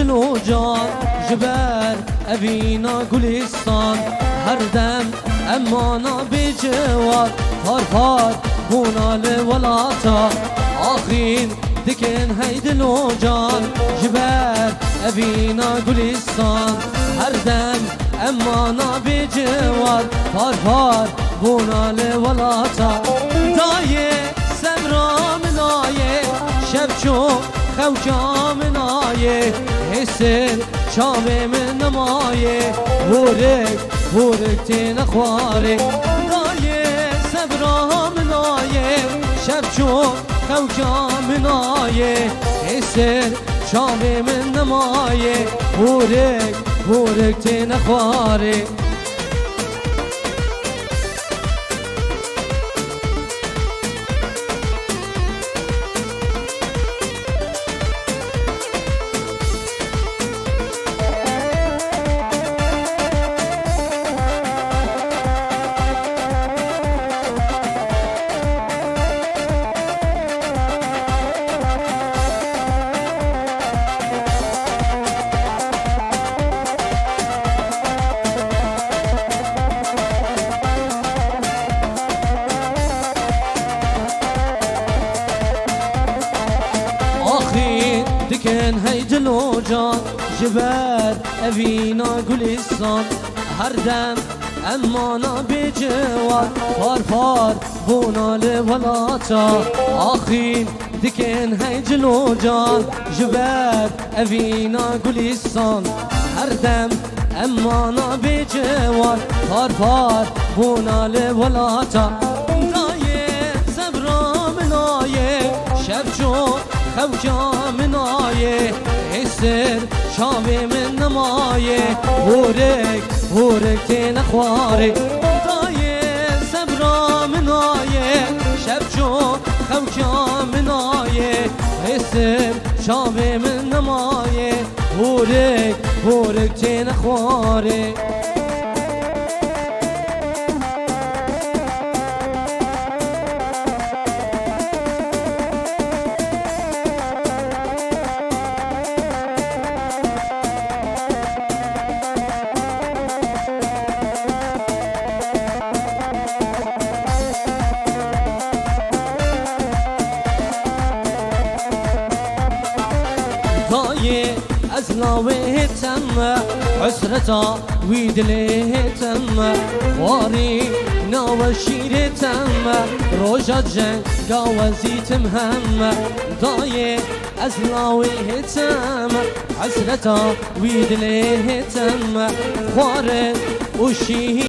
دلو جان جبر أبينا گلستان هر دم امانا بجوار فار فار بونا لولاتا آخرین دکن هی دلو جان جبر أبينا گلستان هر دم امانا بجوار فار فار بونا لولاتا دایه سبرا منایه شب چو خوجا منایه حسن چاوه من نمایه بورک تین خواره دایه سبرا منایه شب چو خوجا منایه حسن چاوه من نمایه بورک تین خواره دکن هی دلو جان جبر أبينا گلستان هر دم امانا بجوار فار فار بونا لولاتا آخرین دکن هی دلو جان جبر أبينا گلستان هر دم امانا بجوار فار فار بونا لولاتا دایه زبرا منایه شب چو خوجا منایه حسر شاوه من نمایه بورک تین خواره دایه سبرا منایه شب چو خوجا منایه حسر شاوه من نمایه بورک تین خواره از لاوه تم عسرتا ويدله تم واري ناو شير تم روجا جن قاوزي تمهم ضايع از لاوه تم عسرتا ويدله تم واري وشي